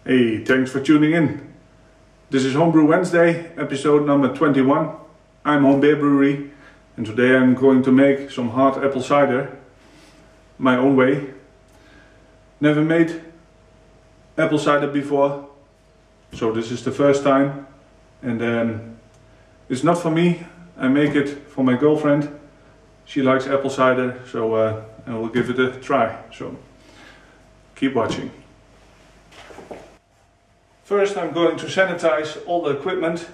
Hey, thanks for tuning in. This is Homebrew Wednesday, episode number 21. I'm Home Beer Brewery and today I'm going to make some hard apple cider my own way. Never made apple cider before, so this is the first time, and it's not for me. I make it for my girlfriend. She likes apple cider, so I will give it a try. So keep watching. First I'm going to sanitize all the equipment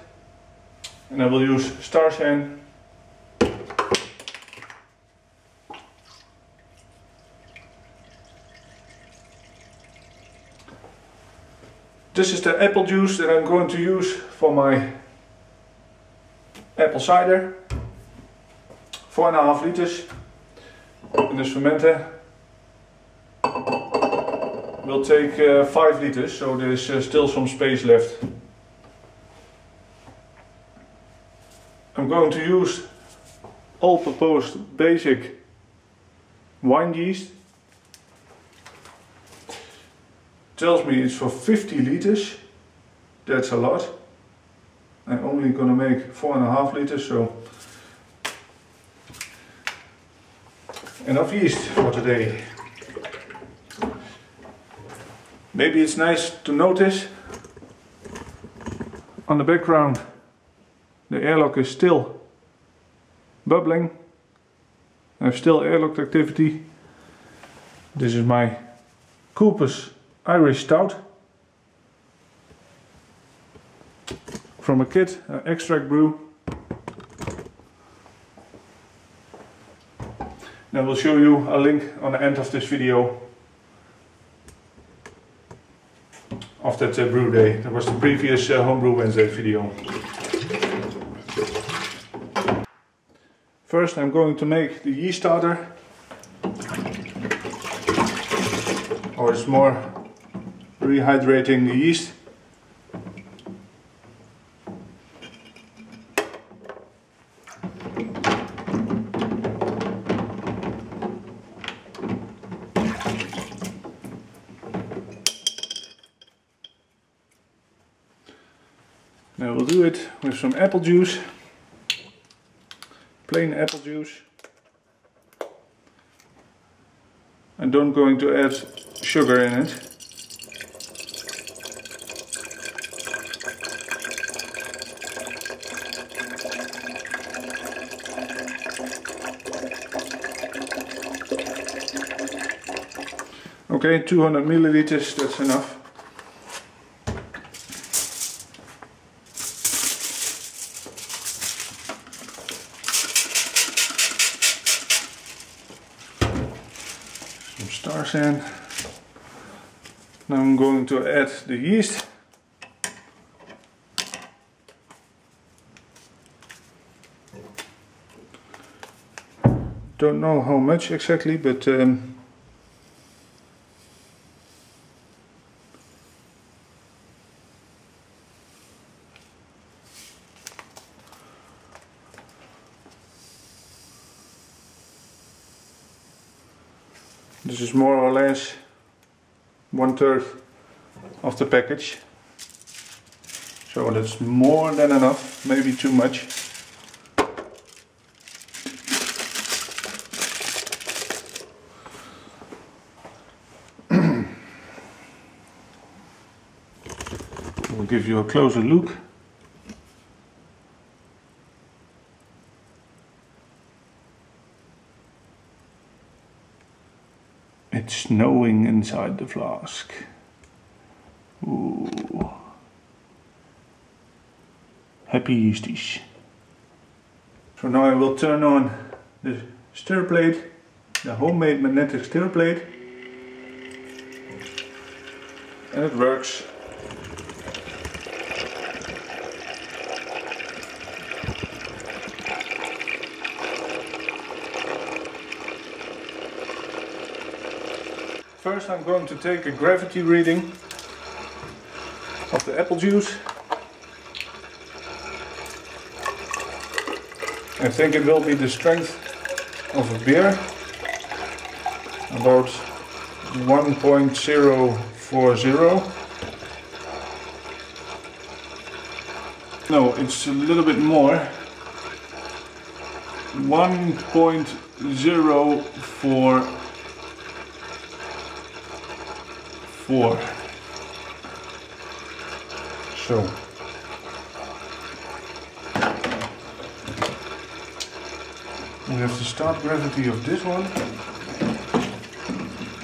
and I will use Star San. This is the apple juice that I'm going to use for my apple cider. 4.5 liters in this fermenter. Will take 5 liters, so there's still some space left. I'm going to use all-purpose basic wine yeast. Tells me it's for 50 liters. That's a lot. I'm only gonna make 4.5 liters, so enough yeast for today. Maybe it's nice to notice on the background the airlock is still bubbling. I have still airlock activity. This is my Cooper's Irish Stout from a kit, an extract brew. And I will show you a link on the end of this video of that brew day. That was the previous Homebrew Wednesday video. First I'm going to make the yeast starter, or it's more rehydrating the yeast. I will do it with some apple juice, plain apple juice. I don't going to add sugar in it. Okay, 200 milliliters, that's enough. Some Star San. Now I'm going to add the yeast. Don't know how much exactly, but this is more or less 1/3 of the package. So that's more than enough, maybe too much. I'll give you a closer look. It's snowing inside the flask. Ooh. Happy yeasties. So now I will turn on the stir plate, the homemade magnetic stir plate. And it works. First I'm going to take a gravity reading of the apple juice. I think it will be the strength of a beer, about 1.040. No, it's a little bit more. 1.044. So. We have the start gravity of this one.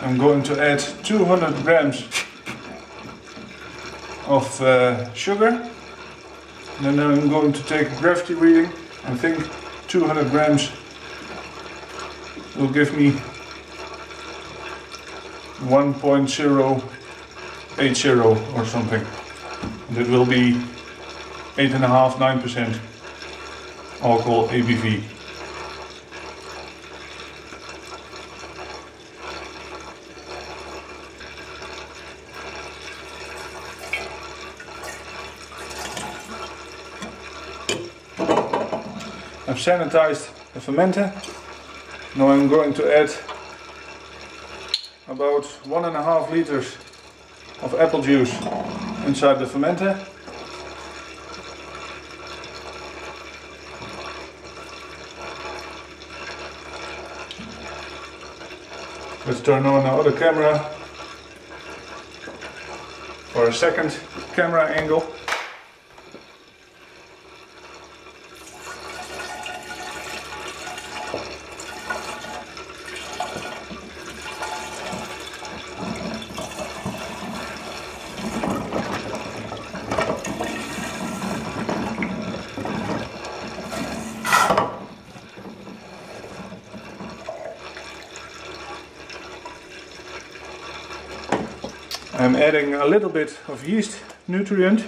I'm going to add 200 grams of sugar. And then I'm going to take a gravity reading. I think 200 grams will give me 1.080 or something. And it will be 8.5–9% alcohol ABV. I've sanitized the fermenter. Now I'm going to add about 1.5 liters of apple juice inside the fermenter. Let's turn on the other camera for a second camera angle. I'm adding a little bit of yeast nutrient,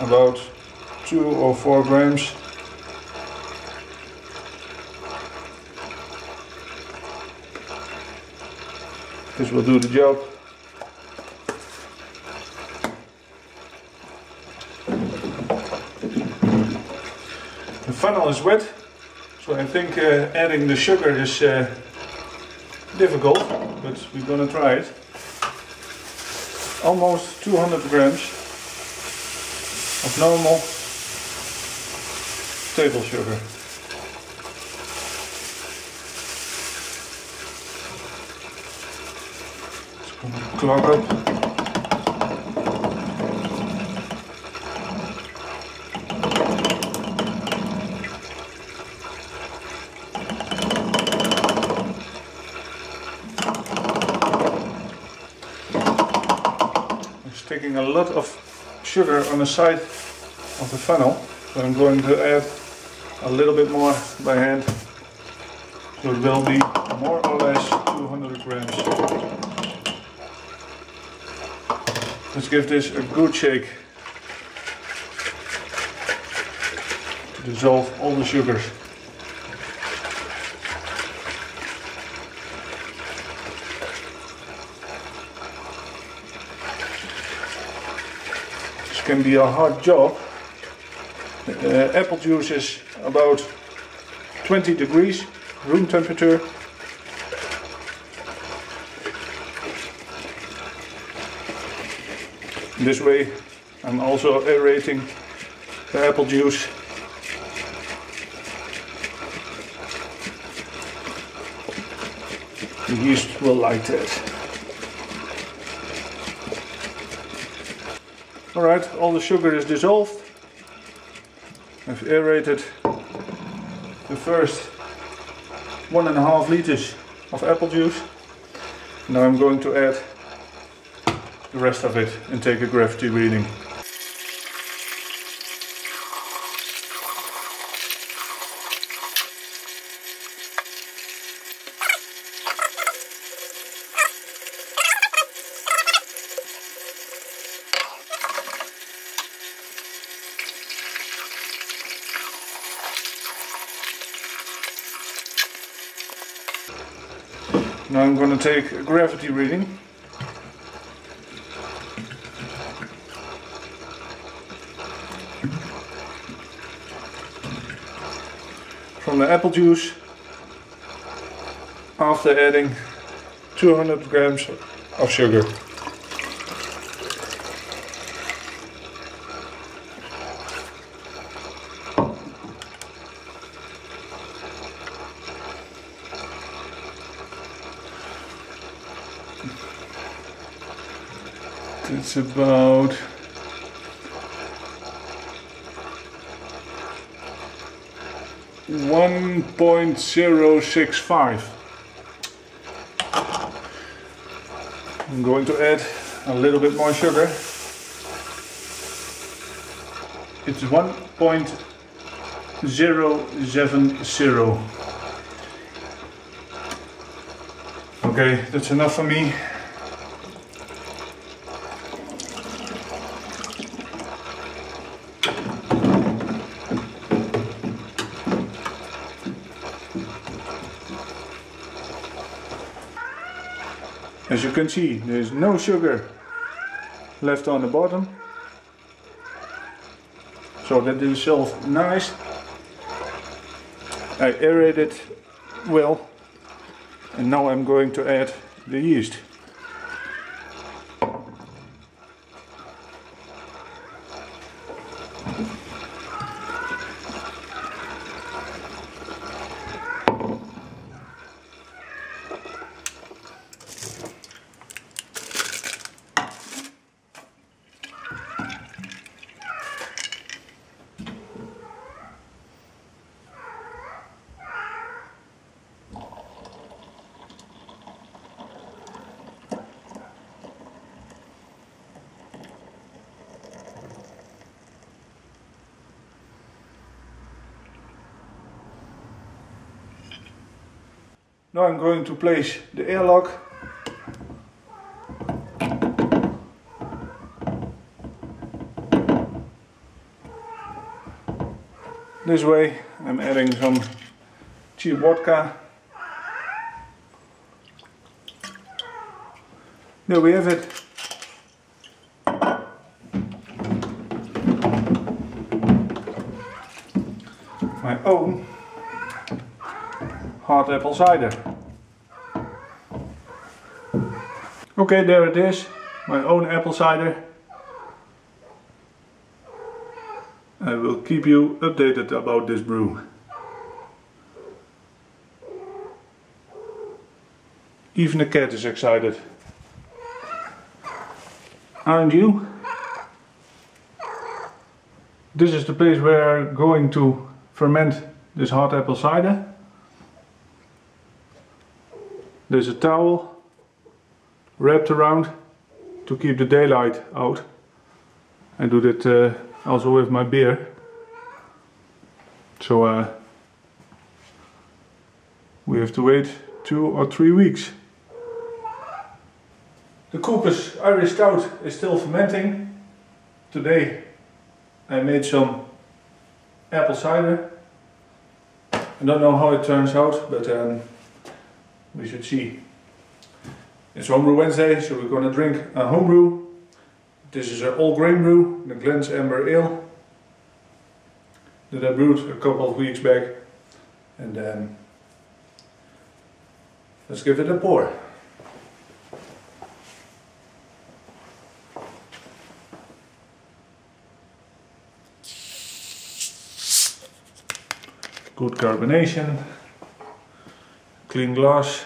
about 2 or 4 grams. This will do the job. The funnel is wet, so I think adding the sugar is difficult, but we're gonna try it. Almost 200 grams of normal table sugar. It's gonna clog up. Taking a lot of sugar on the side of the funnel, so I'm going to add a little bit more by hand, so it will be more or less 200 grams. Let's give this a good shake to dissolve all the sugars. Can be a hard job. Apple juice is about 20 degrees room temperature. This way I'm also aerating the apple juice. The yeast will like that. Alright, all the sugar is dissolved. I've aerated the first 1.5 liters of apple juice. Now I'm going to add the rest of it and take a gravity reading. Now I'm going to take a gravity reading. From the apple juice after adding 200 grams of sugar. It's about 1.065. I'm going to add a little bit more sugar. It's 1.070. Okay, that's enough for me. As you can see, there's no sugar left on the bottom, so that dissolves nice. I aerated well, and now I'm going to add the yeast. Now I'm going to place the airlock. This way I'm adding some cheap vodka. There we have it. My own hard apple cider. Okay, there it is, my own apple cider. I will keep you updated about this brew. Even the cat is excited. Aren't you? This is the place where I'm going to ferment this hard apple cider. There's a towel wrapped around to keep the daylight out. I do that also with my beer. So we have to wait 2 or 3 weeks. The Coopers Irish Stout is still fermenting. Today I made some apple cider. I don't know how it turns out, but we should see. It's Homebrew Wednesday, so we're going to drink a homebrew. This is an all grain brew, the Glens Amber Ale, that I brewed a couple of weeks back. And let's give it a pour. Good carbonation, clean glass.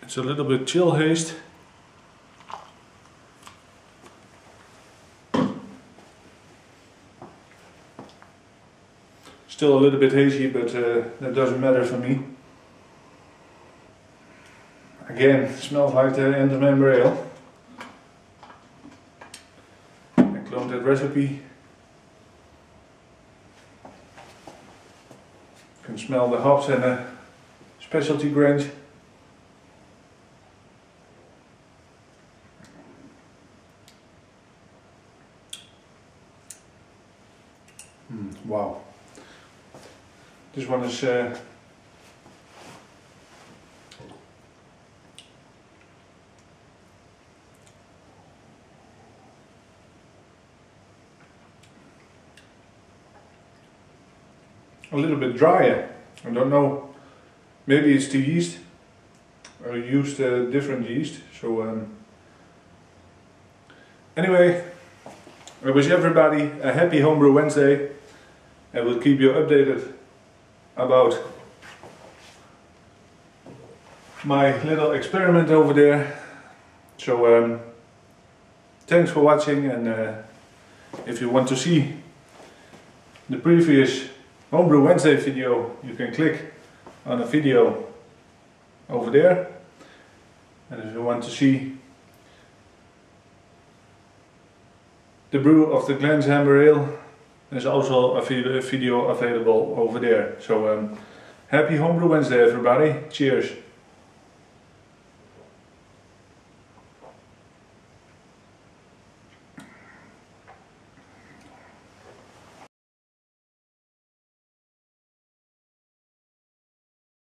It's a little bit chill haze. Still a little bit hazy, but that doesn't matter for me. Again, it smells like the end of Amber Ale. I cloned that recipe. You can smell the hops and the specialty grains. Wow, this one is a little bit drier. I don't know, maybe it's the yeast. I used a different yeast, so anyway, I wish everybody a happy Homebrew Wednesday. I will keep you updated about my little experiment over there. So thanks for watching, and if you want to see the previous Homebrew Wednesday video, you can click on a video over there. And if you want to see the brew of the Glen's Amber Ale, there's also a video available over there. So happy Homebrew Wednesday everybody, cheers!